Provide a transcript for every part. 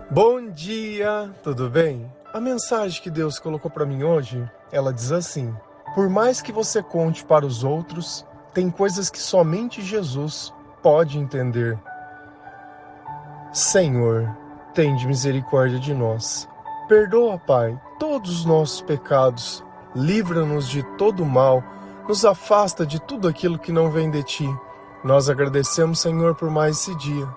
Bom dia, tudo bem? A mensagem que Deus colocou para mim hoje, ela diz assim: por mais que você conte para os outros, tem coisas que somente Jesus pode entender. Senhor, tende misericórdia de nós. Perdoa, Pai, todos os nossos pecados. Livra-nos de todo mal. Nos afasta de tudo aquilo que não vem de Ti. Nós agradecemos, Senhor, por mais esse dia,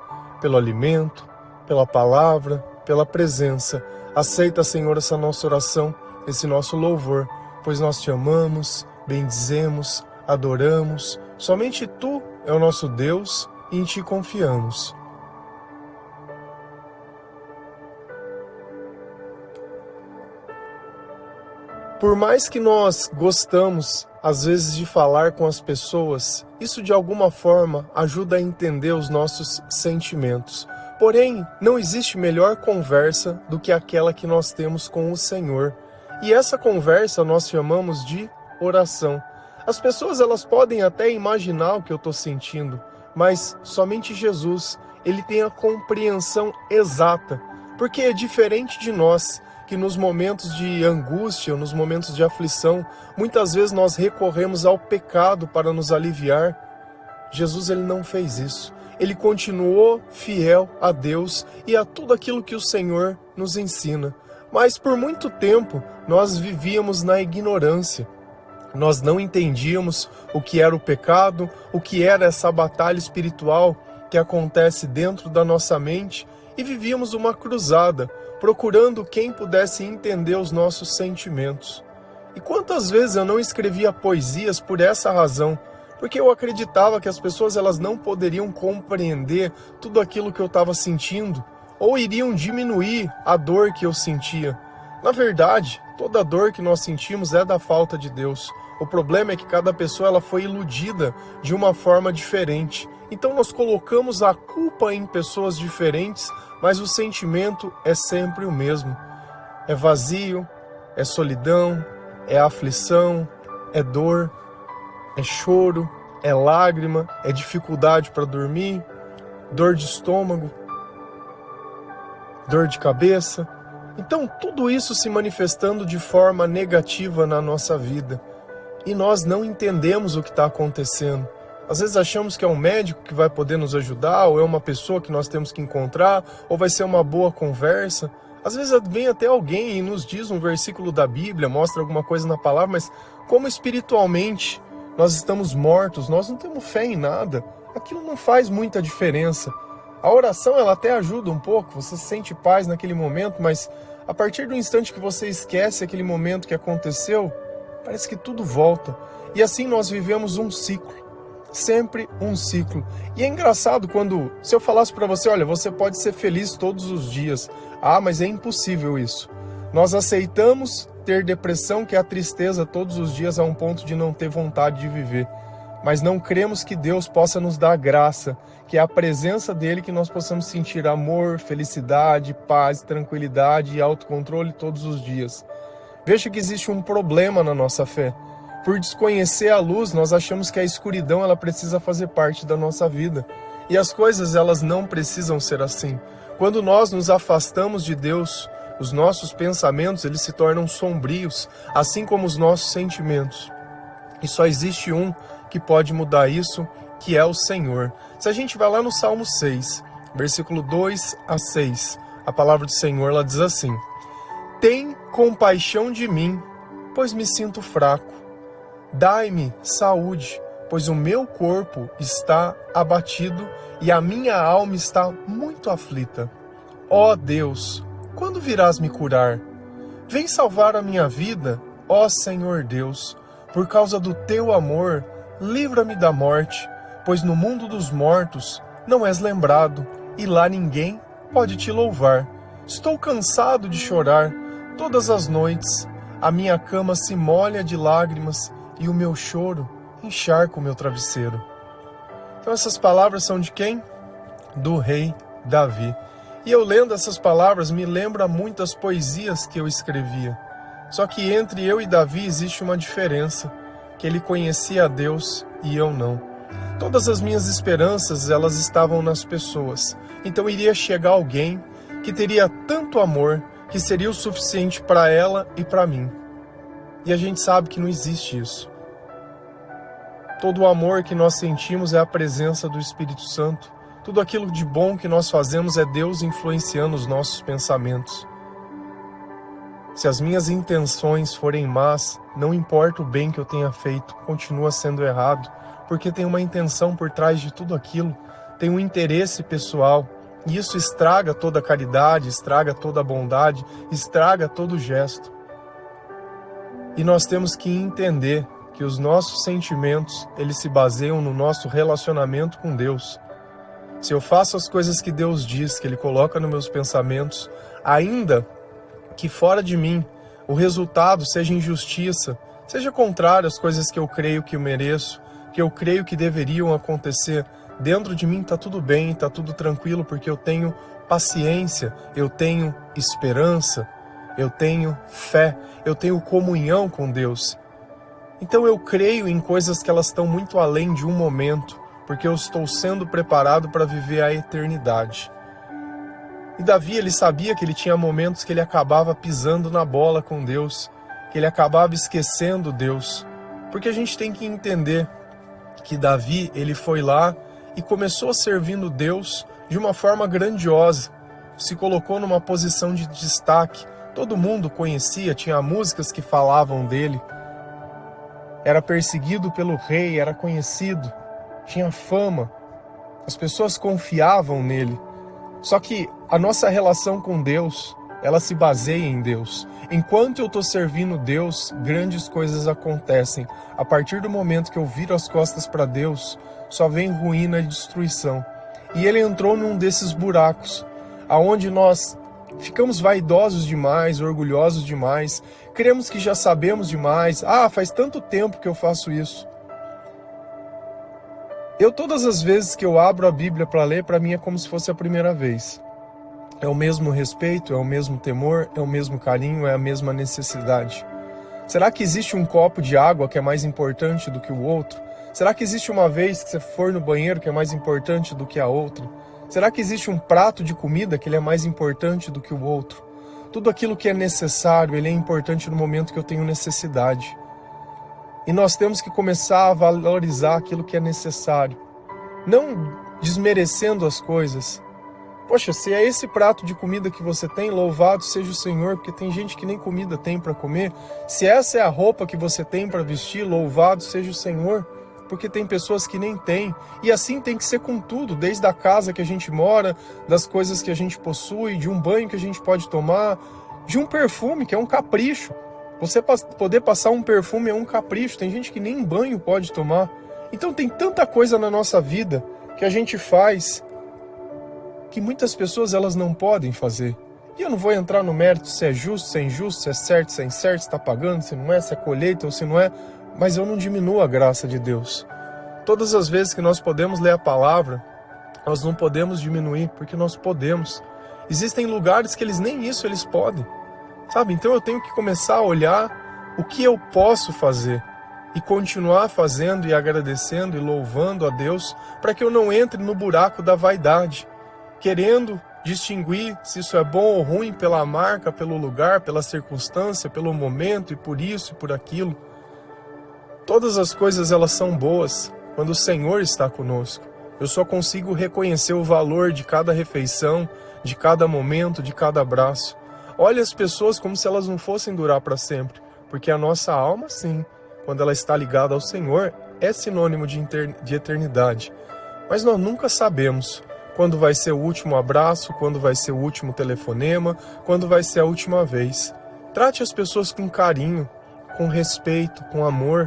pelo alimento, pela palavra, pela presença. Aceita, Senhor, essa nossa oração, esse nosso louvor, pois nós Te amamos, bendizemos, adoramos. Somente Tu é o nosso Deus e em Ti confiamos. Por mais que nós gostamos, às vezes, de falar com as pessoas, isso de alguma forma ajuda a entender os nossos sentimentos. Porém, não existe melhor conversa do que aquela que nós temos com o Senhor. E essa conversa nós chamamos de oração. As pessoas elas podem até imaginar o que eu estou sentindo, mas somente Jesus, Ele tem a compreensão exata, porque é diferente de nós, que nos momentos de angústia, nos momentos de aflição, muitas vezes nós recorremos ao pecado para nos aliviar. Jesus ele não fez isso. Ele continuou fiel a Deus e a tudo aquilo que o Senhor nos ensina. Mas por muito tempo nós vivíamos na ignorância. Nós não entendíamos o que era o pecado, o que era essa batalha espiritual que acontece dentro da nossa mente, e vivíamos uma cruzada, procurando quem pudesse entender os nossos sentimentos. E quantas vezes eu não escrevia poesias por essa razão, porque eu acreditava que as pessoas elas não poderiam compreender tudo aquilo que eu estava sentindo, ou iriam diminuir a dor que eu sentia. Na verdade, toda dor que nós sentimos é da falta de Deus. O problema é que cada pessoa ela foi iludida de uma forma diferente. Então nós colocamos a culpa em pessoas diferentes, mas o sentimento é sempre o mesmo. É vazio, é solidão, é aflição, é dor, é choro, é lágrima, é dificuldade para dormir, dor de estômago, dor de cabeça. Então tudo isso se manifestando de forma negativa na nossa vida. E nós não entendemos o que está acontecendo. Às vezes achamos que é um médico que vai poder nos ajudar, ou é uma pessoa que nós temos que encontrar, ou vai ser uma boa conversa. Às vezes vem até alguém e nos diz um versículo da Bíblia, mostra alguma coisa na palavra, mas como espiritualmente nós estamos mortos, nós não temos fé em nada, aquilo não faz muita diferença. A oração ela até ajuda um pouco, você sente paz naquele momento, mas a partir do instante que você esquece aquele momento que aconteceu, parece que tudo volta. E assim nós vivemos um ciclo. Sempre um ciclo. E é engraçado quando, se eu falasse para você, olha, você pode ser feliz todos os dias. Ah, mas é impossível isso. Nós aceitamos ter depressão, que é a tristeza todos os dias a um ponto de não ter vontade de viver. Mas não cremos que Deus possa nos dar graça, que é a presença dele que nós possamos sentir amor, felicidade, paz, tranquilidade e autocontrole todos os dias. Veja que existe um problema na nossa fé. Por desconhecer a luz, nós achamos que a escuridão ela precisa fazer parte da nossa vida. E as coisas elas não precisam ser assim. Quando nós nos afastamos de Deus, os nossos pensamentos eles se tornam sombrios, assim como os nossos sentimentos. E só existe um que pode mudar isso, que é o Senhor. Se a gente vai lá no Salmo 6, versículo 2 a 6, a palavra do Senhor ela diz assim: tem compaixão de mim, pois me sinto fraco. Dai-me saúde, pois o meu corpo está abatido e a minha alma está muito aflita. Ó Deus, quando virás me curar? Vem salvar a minha vida, ó Senhor Deus. Por causa do teu amor, livra-me da morte, pois no mundo dos mortos não és lembrado, e lá ninguém pode te louvar. Estou cansado de chorar todas as noites, a minha cama se molha de lágrimas, e o meu choro encharca o meu travesseiro. Então essas palavras são de quem? Do rei Davi. E eu lendo essas palavras me lembra muitas poesias que eu escrevia. Só que entre eu e Davi existe uma diferença, que ele conhecia a Deus e eu não. Todas as minhas esperanças elas estavam nas pessoas. Então iria chegar alguém que teria tanto amor que seria o suficiente para ela e para mim. E a gente sabe que não existe isso. Todo o amor que nós sentimos é a presença do Espírito Santo. Tudo aquilo de bom que nós fazemos é Deus influenciando os nossos pensamentos. Se as minhas intenções forem más, não importa o bem que eu tenha feito, continua sendo errado, porque tem uma intenção por trás de tudo aquilo, tem um interesse pessoal, e isso estraga toda a caridade, estraga toda a bondade, estraga todo o gesto. E nós temos que entender que os nossos sentimentos, eles se baseiam no nosso relacionamento com Deus. Se eu faço as coisas que Deus diz, que Ele coloca nos meus pensamentos, ainda que fora de mim o resultado seja injustiça, seja contrário às coisas que eu creio que eu mereço, que eu creio que deveriam acontecer, dentro de mim está tudo bem, está tudo tranquilo, porque eu tenho paciência, eu tenho esperança, eu tenho fé, eu tenho comunhão com Deus. Então eu creio em coisas que elas estão muito além de um momento, porque eu estou sendo preparado para viver a eternidade. E Davi, ele sabia que ele tinha momentos que ele acabava pisando na bola com Deus, que ele acabava esquecendo Deus. Porque a gente tem que entender que Davi, ele foi lá e começou servindo Deus de uma forma grandiosa, se colocou numa posição de destaque, todo mundo conhecia, tinha músicas que falavam dele, era perseguido pelo rei, era conhecido, tinha fama, as pessoas confiavam nele. Só que a nossa relação com Deus, ela se baseia em Deus. Enquanto eu estou servindo Deus, grandes coisas acontecem. A partir do momento que eu viro as costas para Deus, só vem ruína e destruição. E ele entrou num desses buracos, aonde nós ficamos vaidosos demais, orgulhosos demais, cremos que já sabemos demais. Faz tanto tempo que eu faço isso. Todas as vezes que eu abro a Bíblia para ler, para mim é como se fosse a primeira vez. É o mesmo respeito, é o mesmo temor, é o mesmo carinho, é a mesma necessidade. Será que existe um copo de água que é mais importante do que o outro? Será que existe uma vez que você for no banheiro que é mais importante do que a outra? Será que existe um prato de comida que ele é mais importante do que o outro? Tudo aquilo que é necessário, ele é importante no momento que eu tenho necessidade. E nós temos que começar a valorizar aquilo que é necessário, não desmerecendo as coisas. Poxa, se é esse prato de comida que você tem, louvado seja o Senhor, porque tem gente que nem comida tem para comer. Se essa é a roupa que você tem para vestir, louvado seja o Senhor, porque tem pessoas que nem têm. E assim tem que ser com tudo, desde a casa que a gente mora, das coisas que a gente possui, de um banho que a gente pode tomar, de um perfume, que é um capricho. Você poder passar um perfume é um capricho, tem gente que nem banho pode tomar. Então tem tanta coisa na nossa vida que a gente faz que muitas pessoas elas não podem fazer. E eu não vou entrar no mérito se é justo, se é injusto, se é certo, se é incerto, se está pagando, se não é, se é colheita ou se não é, mas eu não diminuo a graça de Deus. Todas as vezes que nós podemos ler a palavra, nós não podemos diminuir, porque nós podemos. Existem lugares que nem isso eles podem. Sabe? Então eu tenho que começar a olhar o que eu posso fazer e continuar fazendo e agradecendo e louvando a Deus para que eu não entre no buraco da vaidade, querendo distinguir se isso é bom ou ruim pela marca, pelo lugar, pela circunstância, pelo momento e por isso e por aquilo. Todas as coisas elas são boas quando o Senhor está conosco. Eu só consigo reconhecer o valor de cada refeição, de cada momento, de cada abraço. Olha as pessoas como se elas não fossem durar para sempre, porque a nossa alma, sim, quando ela está ligada ao Senhor, é sinônimo de eternidade. Mas nós nunca sabemos quando vai ser o último abraço, quando vai ser o último telefonema, quando vai ser a última vez. Trate as pessoas com carinho, com respeito, com amor.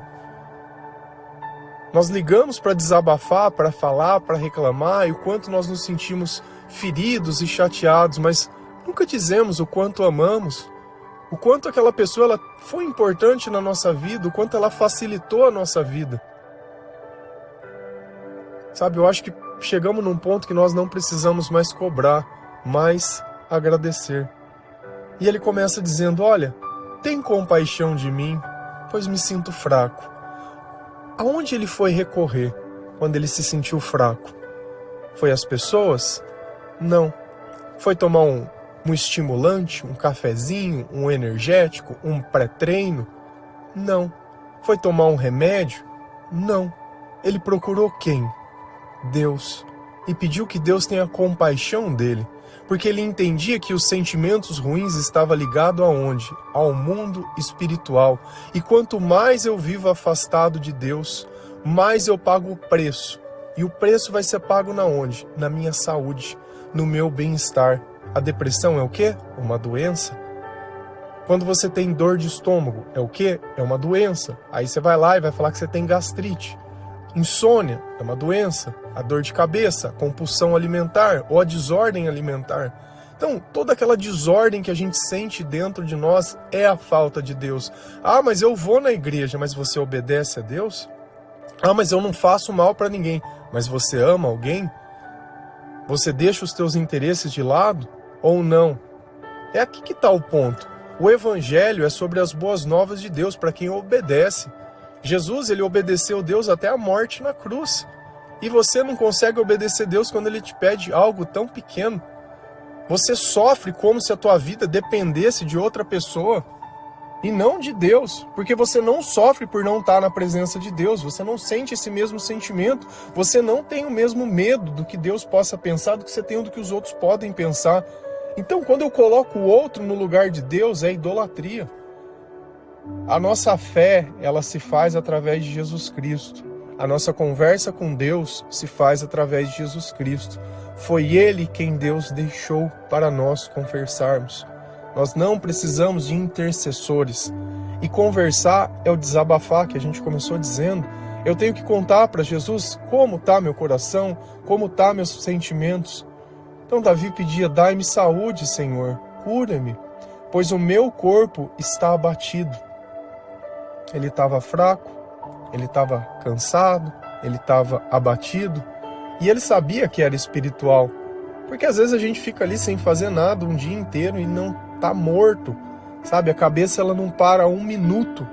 Nós ligamos para desabafar, para falar, para reclamar, e o quanto nós nos sentimos feridos e chateados, mas nunca dizemos o quanto amamos, o quanto aquela pessoa ela foi importante na nossa vida, o quanto ela facilitou a nossa vida. Sabe, eu acho que chegamos num ponto que nós não precisamos mais cobrar, mas agradecer. E ele começa dizendo, olha, tem compaixão de mim, pois me sinto fraco. Aonde ele foi recorrer quando ele se sentiu fraco? Foi às pessoas? Não. Foi tomar Um estimulante, um cafezinho, um energético, um pré-treino? Não. Foi tomar um remédio? Não. Ele procurou quem? Deus. E pediu que Deus tenha compaixão dele, porque ele entendia que os sentimentos ruins estavam ligados aonde? Ao mundo espiritual. E quanto mais eu vivo afastado de Deus, mais eu pago o preço. E o preço vai ser pago na onde? Na minha saúde, no meu bem-estar. A depressão é o quê? Uma doença. Quando você tem dor de estômago, é o quê? É uma doença. Aí você vai lá e vai falar que você tem gastrite. Insônia é uma doença. A dor de cabeça, a compulsão alimentar ou a desordem alimentar. Então, toda aquela desordem que a gente sente dentro de nós é a falta de Deus. Ah, mas eu vou na igreja, mas você obedece a Deus? Ah, mas eu não faço mal para ninguém, mas você ama alguém? Você deixa os teus interesses de lado ou não? É aqui que está o ponto. O evangelho é sobre as boas novas de Deus para quem obedece. Jesus, ele obedeceu Deus até a morte na cruz. E você não consegue obedecer Deus quando ele te pede algo tão pequeno. Você sofre como se a tua vida dependesse de outra pessoa e não de Deus, porque você não sofre por não estar na presença de Deus, você não sente esse mesmo sentimento, você não tem o mesmo medo do que Deus possa pensar, do que você tem do que os outros podem pensar. Então, quando eu coloco o outro no lugar de Deus, é idolatria. A nossa fé, ela se faz através de Jesus Cristo. A nossa conversa com Deus se faz através de Jesus Cristo. Foi Ele quem Deus deixou para nós conversarmos. Nós não precisamos de intercessores. E conversar é o desabafar que a gente começou dizendo. Eu tenho que contar para Jesus como está meu coração, como estão meus sentimentos. Então Davi pedia, dai-me saúde, Senhor, cura-me, pois o meu corpo está abatido. Ele estava fraco, ele estava cansado, ele estava abatido. E ele sabia que era espiritual. Porque às vezes a gente fica ali sem fazer nada um dia inteiro e não está morto. Sabe, a cabeça ela não para um minuto.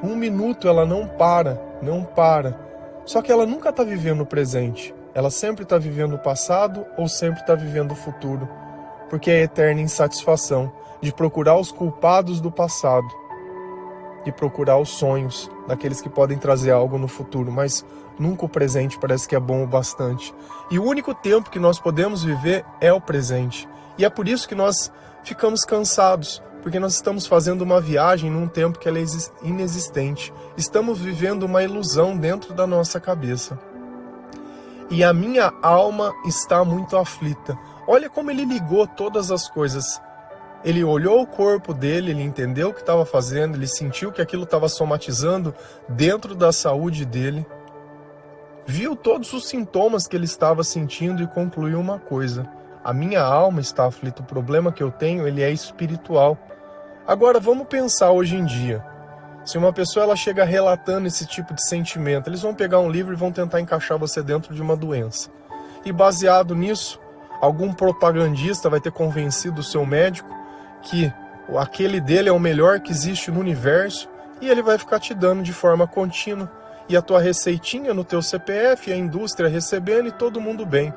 Um minuto ela não para. Só que ela nunca está vivendo o presente. Ela sempre está vivendo o passado ou sempre está vivendo o futuro. Porque é a eterna insatisfação de procurar os culpados do passado. De procurar os sonhos daqueles que podem trazer algo no futuro, mas nunca o presente parece que é bom o bastante. E o único tempo que nós podemos viver é o presente. E é por isso que nós ficamos cansados, porque nós estamos fazendo uma viagem num tempo que ela é inexistente. Estamos vivendo uma ilusão dentro da nossa cabeça. E a minha alma está muito aflita. Olha como ele ligou todas as coisas. Ele olhou o corpo dele, ele entendeu o que estava fazendo, ele sentiu que aquilo estava somatizando dentro da saúde dele. Viu todos os sintomas que ele estava sentindo e concluiu uma coisa. A minha alma está aflita, o problema que eu tenho, ele é espiritual. Agora vamos pensar hoje em dia. Se uma pessoa ela chega relatando esse tipo de sentimento, eles vão pegar um livro e vão tentar encaixar você dentro de uma doença. E baseado nisso, algum propagandista vai ter convencido o seu médico que aquele dele é o melhor que existe no universo e ele vai ficar te dando de forma contínua. E a tua receitinha no teu CPF, a indústria recebendo e todo mundo bem.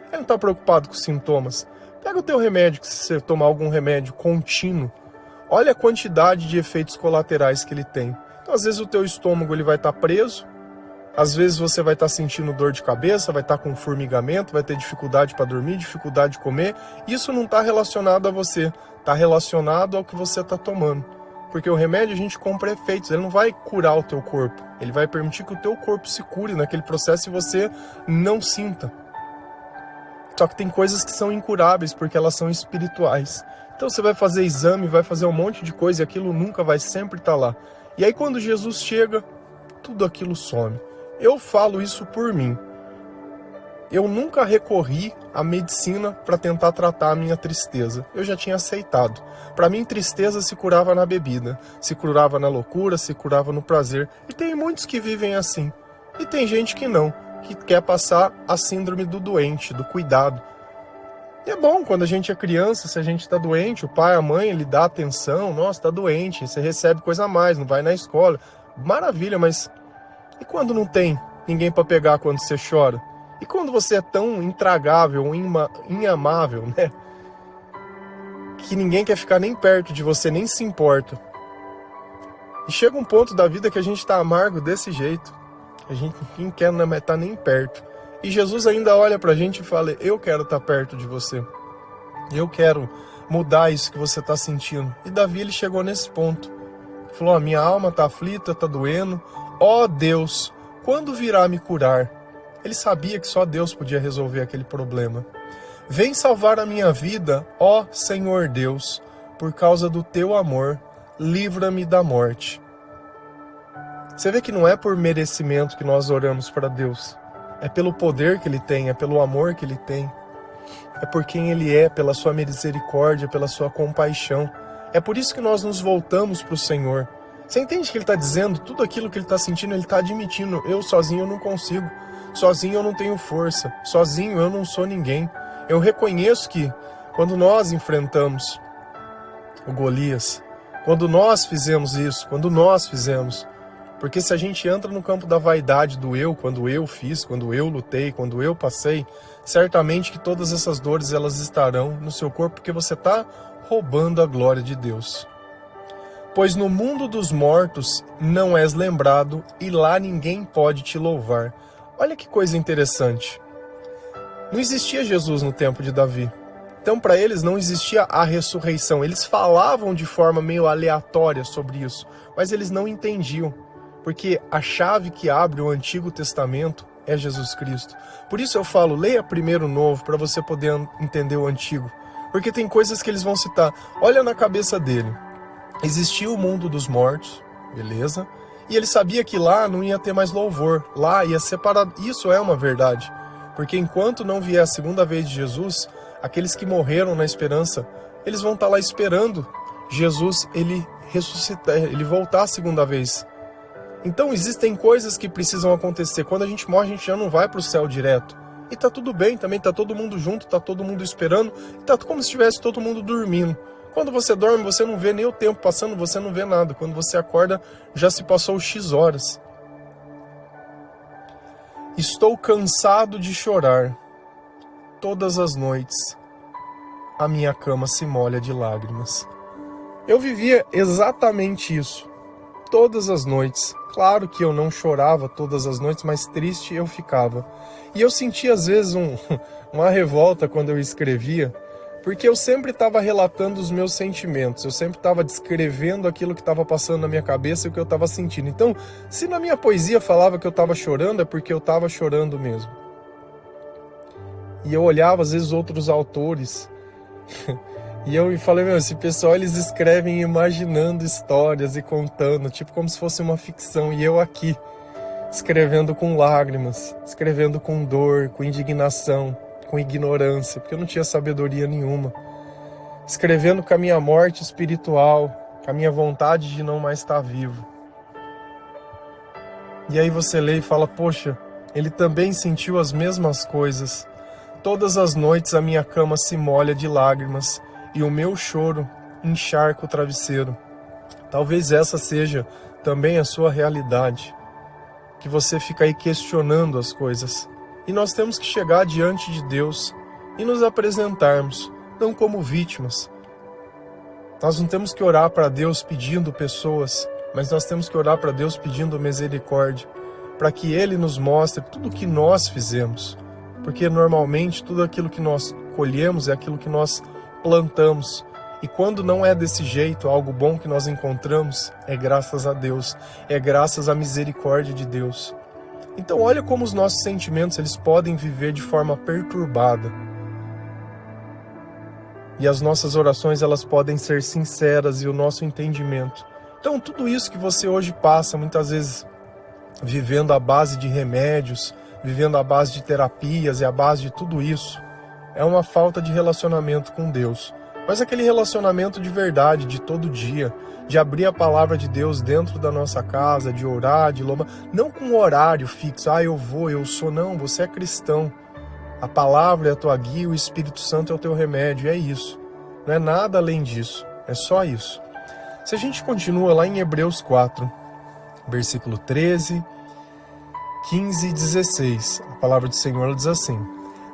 Ele não está preocupado com os sintomas. Pega o teu remédio, se você tomar algum remédio contínuo, olha a quantidade de efeitos colaterais que ele tem. Então, às vezes o teu estômago ele vai estar preso, às vezes você vai estar sentindo dor de cabeça, vai estar com formigamento, vai ter dificuldade para dormir, dificuldade de comer. Isso não está relacionado a você, está relacionado ao que você está tomando. Porque o remédio a gente compra efeitos, ele não vai curar o teu corpo, ele vai permitir que o teu corpo se cure naquele processo e você não sinta. Só que tem coisas que são incuráveis porque elas são espirituais. Então você vai fazer exame, vai fazer um monte de coisa e aquilo nunca vai sempre estar lá. E aí quando Jesus chega, tudo aquilo some. Eu falo isso por mim. Eu nunca recorri à medicina para tentar tratar a minha tristeza. Eu já tinha aceitado. Para mim, tristeza se curava na bebida, se curava na loucura, se curava no prazer. E tem muitos que vivem assim. E tem gente que não, que quer passar a síndrome do doente, do cuidado. E é bom, quando a gente é criança, se a gente está doente, o pai, a mãe, ele dá atenção. Nossa, está doente, você recebe coisa a mais, não vai na escola. Maravilha, mas e quando não tem ninguém para pegar quando você chora? E quando você é tão intragável, inamável, né? que ninguém quer ficar nem perto de você, nem se importa. E chega um ponto da vida que a gente está amargo desse jeito. A gente não quer estar nem perto. E Jesus ainda olha pra gente e fala, eu quero estar perto de você. Eu quero mudar isso que você está sentindo. E Davi, ele chegou nesse ponto. Ele falou, minha alma está aflita, está doendo. Ó Deus, quando virá me curar? Ele sabia que só Deus podia resolver aquele problema. Vem salvar a minha vida, ó Senhor Deus, por causa do teu amor, livra-me da morte. Você vê que não é por merecimento que nós oramos para Deus. É pelo poder que Ele tem, é pelo amor que Ele tem. É por quem Ele é, pela sua misericórdia, pela sua compaixão. É por isso que nós nos voltamos para o Senhor. Você entende que Ele está dizendo? Tudo aquilo que Ele está sentindo, Ele está admitindo. Eu sozinho eu não consigo. Sozinho eu não tenho força. Sozinho eu não sou ninguém. Eu reconheço que quando nós enfrentamos o Golias, quando nós fizemos isso, porque se a gente entra no campo da vaidade do eu, quando eu fiz, quando eu lutei, quando eu passei, certamente que todas essas dores elas estarão no seu corpo, porque você está roubando a glória de Deus. Pois no mundo dos mortos não és lembrado e lá ninguém pode te louvar. Olha que coisa interessante. Não existia Jesus no tempo de Davi. Então, para eles, não existia a ressurreição. Eles falavam de forma meio aleatória sobre isso, mas eles não entendiam. Porque a chave que abre o Antigo Testamento é Jesus Cristo. Por isso eu falo, leia primeiro o Novo, para você poder entender o Antigo. Porque tem coisas que eles vão citar. Olha na cabeça dele. Existia o mundo dos mortos, beleza? E ele sabia que lá não ia ter mais louvor. Lá ia separar. Isso é uma verdade. Porque enquanto não vier a segunda vez de Jesus, aqueles que morreram na esperança, eles vão estar lá esperando Jesus, ele ressuscitar, ele voltar a segunda vez. Então existem coisas que precisam acontecer. Quando a gente morre, a gente já não vai para o céu direto. E tá tudo bem também, tá todo mundo junto, tá todo mundo esperando, e tá como se estivesse todo mundo dormindo. Quando você dorme, você não vê nem o tempo passando, você não vê nada. Quando você acorda, já se passou X horas. Estou cansado de chorar. Todas as noites, a minha cama se molha de lágrimas. Eu vivia exatamente isso. Todas as noites. Claro que eu não chorava todas as noites, mas triste eu ficava. E eu sentia às vezes uma revolta quando eu escrevia, porque eu sempre estava relatando os meus sentimentos, eu sempre estava descrevendo aquilo que estava passando na minha cabeça e o que eu estava sentindo. Então, se na minha poesia falava que eu estava chorando, é porque eu estava chorando mesmo. E eu olhava às vezes outros autores e eu falei, esse pessoal eles escrevem imaginando histórias e contando, tipo como se fosse uma ficção, e eu aqui, escrevendo com lágrimas, escrevendo com dor, com indignação, com ignorância, porque eu não tinha sabedoria nenhuma, escrevendo com a minha morte espiritual, com a minha vontade de não mais estar vivo. E aí você lê e fala, poxa, ele também sentiu as mesmas coisas. Todas as noites a minha cama se molha de lágrimas e o meu choro encharca o travesseiro. Talvez essa seja também a sua realidade, que você fica aí questionando as coisas. E nós temos que chegar diante de Deus e nos apresentarmos, não como vítimas. Nós não temos que orar para Deus pedindo pessoas, mas nós temos que orar para Deus pedindo misericórdia, para que Ele nos mostre tudo o que nós fizemos. Porque normalmente tudo aquilo que nós colhemos é aquilo que nós plantamos. E quando não é desse jeito, algo bom que nós encontramos, é graças a Deus, é graças à misericórdia de Deus. Então olha como os nossos sentimentos eles podem viver de forma perturbada. E as nossas orações elas podem ser sinceras e o nosso entendimento. Então tudo isso que você hoje passa, muitas vezes vivendo à base de remédios, vivendo à base de terapias e à base de tudo isso, é uma falta de relacionamento com Deus. Mas aquele relacionamento de verdade, de todo dia, de abrir a palavra de Deus dentro da nossa casa, de orar, de louvar, não com um horário fixo, eu vou, eu sou, não, você é cristão. A palavra é a tua guia, o Espírito Santo é o teu remédio, é isso. Não é nada além disso, é só isso. Se a gente continua lá em Hebreus 4, versículo 13, 15 e 16, a palavra do Senhor diz assim: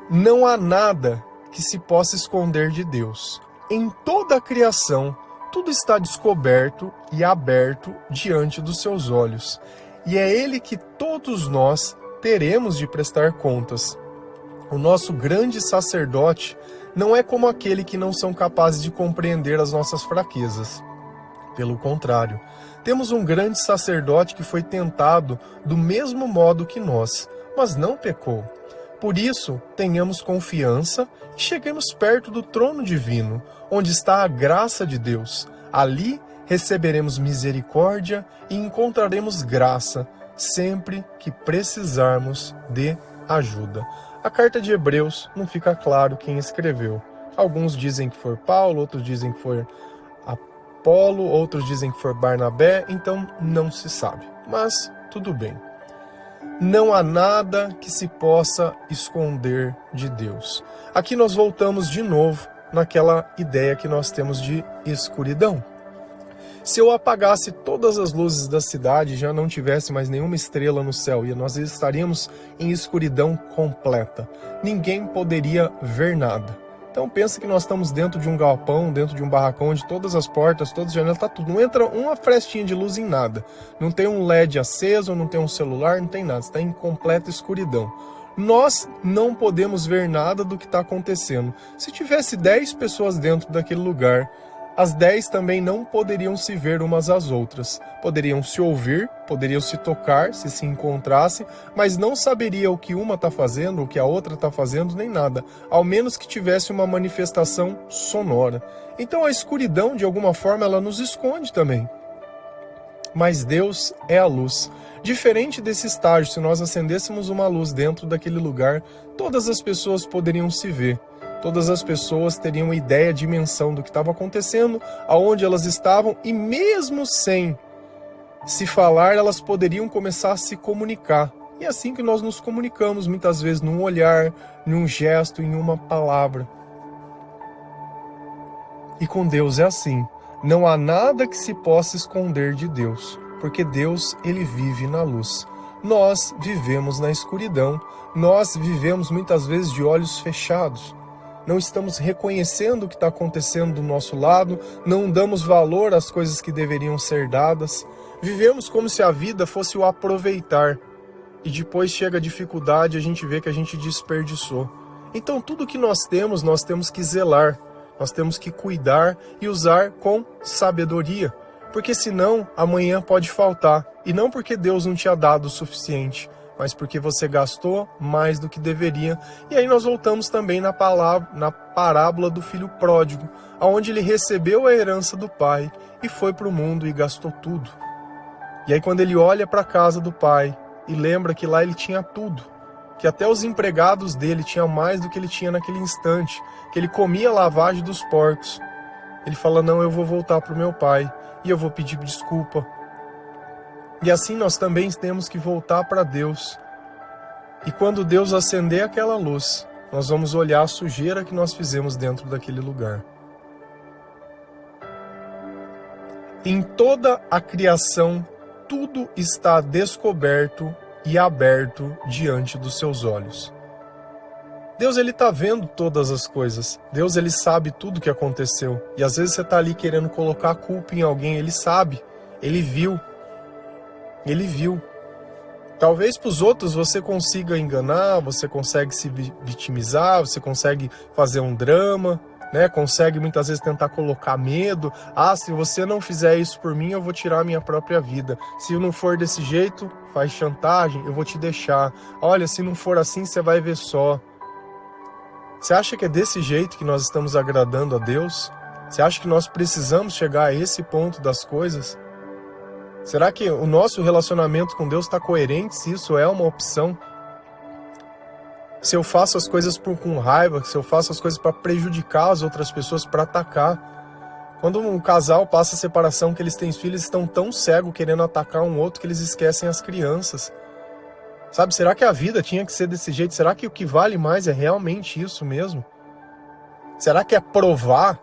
não há nada que se possa esconder de Deus. em toda a criação, tudo está descoberto e aberto diante dos seus olhos. E é Ele que todos nós teremos de prestar contas. O nosso grande sacerdote não é como aquele que não são capazes de compreender as nossas fraquezas. Pelo contrário, temos um grande sacerdote que foi tentado do mesmo modo que nós, mas não pecou. Por isso, tenhamos confiança e cheguemos perto do trono divino, onde está a graça de Deus. Ali receberemos misericórdia e encontraremos graça sempre que precisarmos de ajuda. A carta de Hebreus não fica claro quem escreveu. Alguns dizem que foi Paulo, outros dizem que foi Apolo, outros dizem que foi Barnabé, então não se sabe. Mas tudo bem. Não há nada que se possa esconder de Deus. Aqui nós voltamos de novo naquela ideia que nós temos de escuridão. Se eu apagasse todas as luzes da cidade e já não tivesse mais nenhuma estrela no céu e nós estaríamos em escuridão completa, ninguém poderia ver nada. Então pensa que nós estamos dentro de um galpão, dentro de um barracão onde todas as portas, todas as janelas, tá tudo. Não entra uma frestinha de luz em nada. Não tem um LED aceso, não tem um celular, não tem nada. Está em completa escuridão. Nós não podemos ver nada do que está acontecendo. Se tivesse 10 pessoas dentro daquele lugar, as 10 também não poderiam se ver umas às outras. Poderiam se ouvir, poderiam se tocar, se encontrassem, mas não saberia o que uma está fazendo, o que a outra está fazendo, nem nada, ao menos que tivesse uma manifestação sonora. Então a escuridão, de alguma forma, ela nos esconde também. Mas Deus é a luz. Diferente desse estágio, se nós acendêssemos uma luz dentro daquele lugar, todas as pessoas poderiam se ver. Todas as pessoas teriam uma ideia, a dimensão do que estava acontecendo, aonde elas estavam, e mesmo sem se falar, elas poderiam começar a se comunicar. E é assim que nós nos comunicamos, muitas vezes num olhar, num gesto, em uma palavra. E com Deus é assim. Não há nada que se possa esconder de Deus, porque Deus, Ele vive na luz. Nós vivemos na escuridão, nós vivemos muitas vezes de olhos fechados. Não estamos reconhecendo o que está acontecendo do nosso lado, não damos valor às coisas que deveriam ser dadas. Vivemos como se a vida fosse o aproveitar. E depois chega a dificuldade e a gente vê que a gente desperdiçou. Então tudo que nós temos que zelar. Nós temos que cuidar e usar com sabedoria. Porque senão amanhã pode faltar. E não porque Deus não tinha dado o suficiente, mas porque você gastou mais do que deveria. E aí nós voltamos também na parábola do filho pródigo, onde ele recebeu a herança do pai e foi para o mundo e gastou tudo. E aí quando ele olha para a casa do pai e lembra que lá ele tinha tudo, que até os empregados dele tinham mais do que ele tinha naquele instante, que ele comia a lavagem dos porcos, ele fala, não, eu vou voltar para o meu pai e eu vou pedir desculpa. E assim nós também temos que voltar para Deus. E quando Deus acender aquela luz, nós vamos olhar a sujeira que nós fizemos dentro daquele lugar. Em toda a criação, tudo está descoberto e aberto diante dos seus olhos. Deus, ele está vendo todas as coisas. Deus, ele sabe tudo o que aconteceu. E às vezes você está ali querendo colocar a culpa em alguém. Ele sabe, ele viu. Ele viu. Talvez para os outros você consiga enganar, você consegue se vitimizar, você consegue fazer um drama, né? Consegue muitas vezes tentar colocar medo. Ah, se você não fizer isso por mim, eu vou tirar a minha própria vida. Se não for desse jeito, faz chantagem, eu vou te deixar. Olha, se não for assim, você vai ver só. Você acha que é desse jeito que nós estamos agradando a Deus? Você acha que nós precisamos chegar a esse ponto das coisas? Será que o nosso relacionamento com Deus está coerente, se isso é uma opção? Se eu faço as coisas com raiva, se eu faço as coisas para prejudicar as outras pessoas, para atacar. Quando um casal passa a separação, que eles têm filhos, estão tão cegos querendo atacar um outro que eles esquecem as crianças. Sabe, será que a vida tinha que ser desse jeito? Será que o que vale mais é realmente isso mesmo? Será que é provar?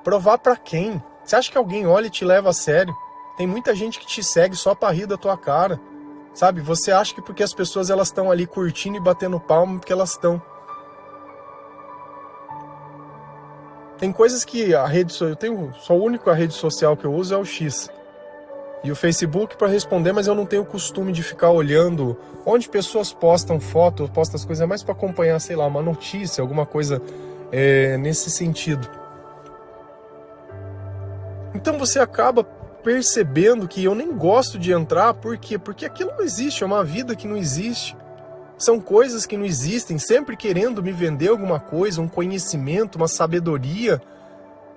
Provar para quem? Você acha que alguém olha e te leva a sério? Tem muita gente que te segue só para rir da tua cara. Sabe, você acha que porque as pessoas elas estão ali curtindo e batendo palma porque elas estão. Tem coisas que eu tenho só a única rede social que eu uso é o X. E o Facebook para responder, mas eu não tenho o costume de ficar olhando onde pessoas postam foto, postam as coisas, é mais para acompanhar, sei lá, uma notícia, alguma coisa nesse sentido. Então você acaba percebendo que eu nem gosto de entrar, por quê? Porque aquilo não existe, é uma vida que não existe. São coisas que não existem, sempre querendo me vender alguma coisa, um conhecimento, uma sabedoria.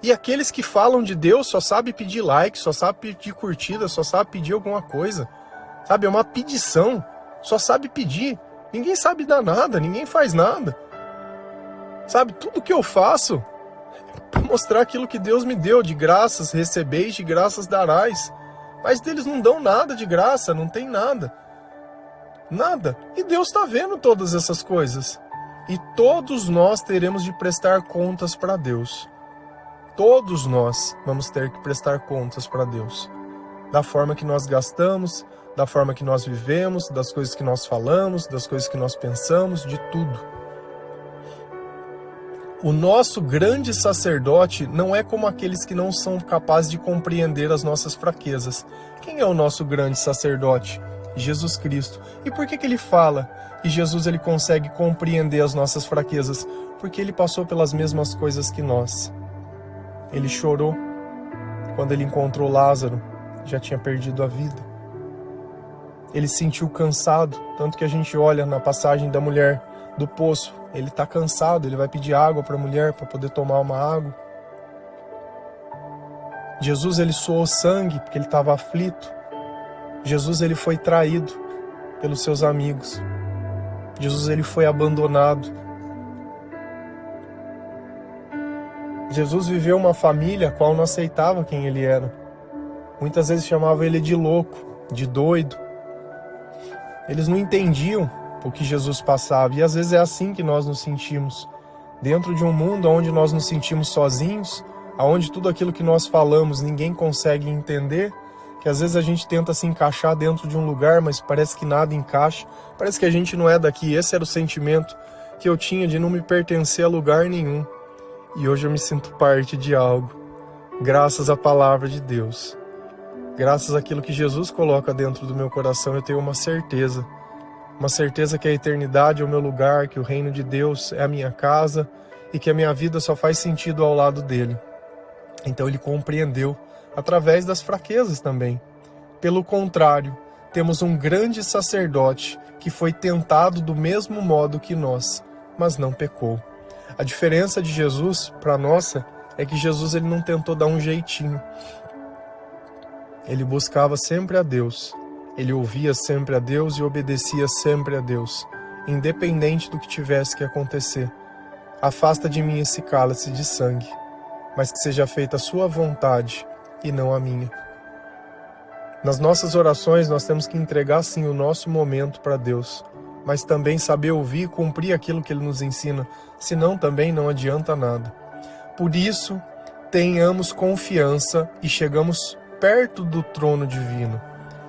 E aqueles que falam de Deus só sabem pedir like, só sabem pedir curtida, só sabem pedir alguma coisa. Sabe, é uma pedição, só sabe pedir. Ninguém sabe dar nada, ninguém faz nada. Sabe, tudo que eu faço é para mostrar aquilo que Deus me deu, de graças recebeis, de graças darás. Mas eles não dão nada de graça, não tem nada. Nada. E Deus está vendo todas essas coisas. E todos nós teremos de prestar contas para Deus. Todos nós vamos ter que prestar contas para Deus. Da forma que nós gastamos, da forma que nós vivemos, das coisas que nós falamos, das coisas que nós pensamos, de tudo. O nosso grande sacerdote não é como aqueles que não são capazes de compreender as nossas fraquezas. Quem é o nosso grande sacerdote? Jesus Cristo. E por que ele fala que Jesus ele consegue compreender as nossas fraquezas? Porque ele passou pelas mesmas coisas que nós. Ele chorou quando ele encontrou Lázaro, já tinha perdido a vida. Ele se sentiu cansado, tanto que a gente olha na passagem da mulher do poço. Ele está cansado, ele vai pedir água para a mulher para poder tomar uma água. Jesus ele suou sangue porque ele estava aflito. Jesus ele foi traído pelos seus amigos. Jesus ele foi abandonado. Jesus viveu uma família a qual não aceitava quem ele era. Muitas vezes chamava ele de louco, de doido. Eles não entendiam o que Jesus passava. E às vezes é assim que nós nos sentimos. Dentro de um mundo onde nós nos sentimos sozinhos, onde tudo aquilo que nós falamos ninguém consegue entender, que às vezes a gente tenta se encaixar dentro de um lugar, mas parece que nada encaixa. Parece que a gente não é daqui. Esse era o sentimento que eu tinha de não me pertencer a lugar nenhum. E hoje eu me sinto parte de algo, graças à palavra de Deus. Graças àquilo que Jesus coloca dentro do meu coração, eu tenho uma certeza que a eternidade é o meu lugar, que o reino de Deus é a minha casa e que a minha vida só faz sentido ao lado dele. Então ele compreendeu através das fraquezas também. Pelo contrário, temos um grande sacerdote que foi tentado do mesmo modo que nós, mas não pecou. A diferença de Jesus para a nossa é que Jesus ele não tentou dar um jeitinho. Ele buscava sempre a Deus. Ele ouvia sempre a Deus e obedecia sempre a Deus, independente do que tivesse que acontecer. Afasta de mim esse cálice de sangue, mas que seja feita a sua vontade e não a minha. Nas nossas orações nós temos que entregar sim o nosso momento para Deus, mas também saber ouvir e cumprir aquilo que Ele nos ensina, senão também não adianta nada. Por isso, tenhamos confiança e chegamos perto do trono divino.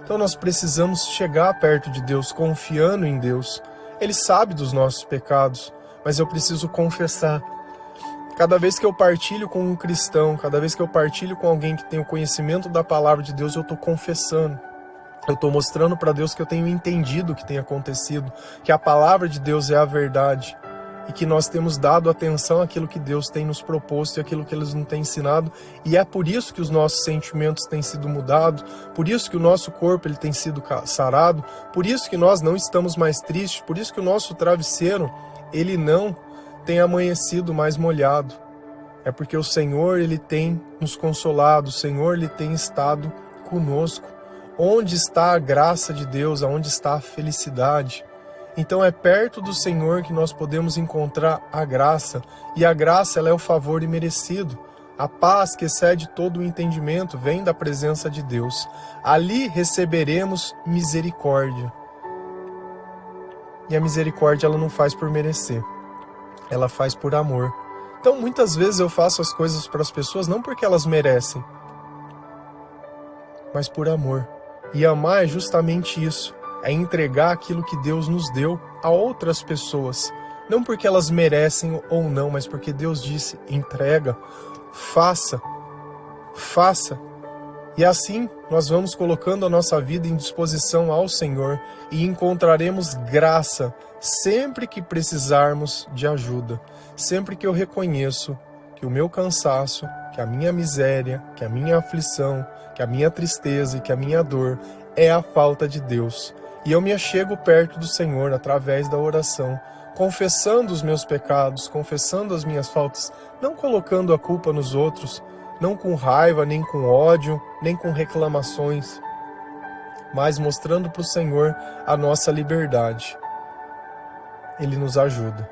Então nós precisamos chegar perto de Deus, confiando em Deus. Ele sabe dos nossos pecados, mas eu preciso confessar. Cada vez que eu partilho com um cristão, cada vez que eu partilho com alguém que tem o conhecimento da palavra de Deus, eu estou confessando. Eu estou mostrando para Deus que eu tenho entendido o que tem acontecido, que a palavra de Deus é a verdade e que nós temos dado atenção àquilo que Deus tem nos proposto e àquilo que Ele nos tem ensinado, e é por isso que os nossos sentimentos têm sido mudados, por isso que o nosso corpo ele tem sido sarado, por isso que nós não estamos mais tristes, por isso que o nosso travesseiro ele não tem amanhecido mais molhado. É porque o Senhor ele tem nos consolado, o Senhor ele tem estado conosco. Onde está a graça de Deus? Aonde está a felicidade? Então é perto do Senhor que nós podemos encontrar a graça. E a graça ela é o favor imerecido. A paz que excede todo o entendimento vem da presença de Deus. Ali receberemos misericórdia. E a misericórdia ela não faz por merecer. Ela faz por amor. Então muitas vezes eu faço as coisas para as pessoas não porque elas merecem, mas por amor. E amar é justamente isso, é entregar aquilo que Deus nos deu a outras pessoas. Não porque elas merecem ou não, mas porque Deus disse: entrega, faça, faça. E assim nós vamos colocando a nossa vida em disposição ao Senhor e encontraremos graça sempre que precisarmos de ajuda. Sempre que eu reconheço que o meu cansaço, que a minha miséria, que a minha aflição, que a minha tristeza e que a minha dor é a falta de Deus. E eu me achego perto do Senhor através da oração, confessando os meus pecados, confessando as minhas faltas, não colocando a culpa nos outros, não com raiva, nem com ódio, nem com reclamações, mas mostrando para o Senhor a nossa liberdade. Ele nos ajuda.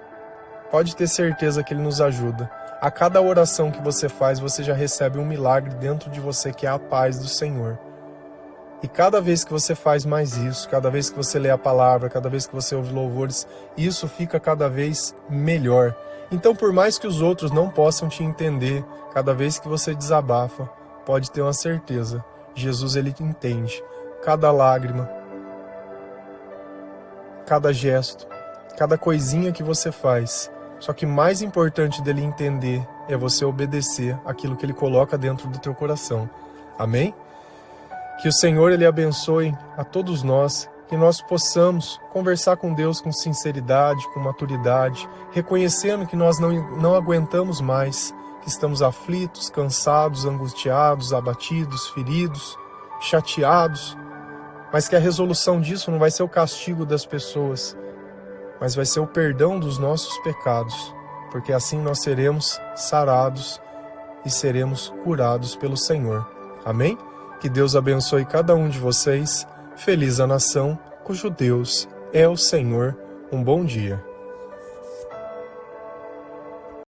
Pode ter certeza que Ele nos ajuda. A cada oração que você faz, você já recebe um milagre dentro de você, que é a paz do Senhor. E cada vez que você faz mais isso, cada vez que você lê a palavra, cada vez que você ouve louvores, isso fica cada vez melhor. Então, por mais que os outros não possam te entender, cada vez que você desabafa, pode ter uma certeza, Jesus, Ele te entende. Cada lágrima, cada gesto, cada coisinha que você faz. Só que mais importante dele entender é você obedecer aquilo que Ele coloca dentro do teu coração. Amém? Que o Senhor, Ele abençoe a todos nós, que nós possamos conversar com Deus com sinceridade, com maturidade, reconhecendo que nós não aguentamos mais, que estamos aflitos, cansados, angustiados, abatidos, feridos, chateados, mas que a resolução disso não vai ser o castigo das pessoas, mas vai ser o perdão dos nossos pecados, porque assim nós seremos sarados e seremos curados pelo Senhor. Amém? Que Deus abençoe cada um de vocês. Feliz a nação cujo Deus é o Senhor. Um bom dia.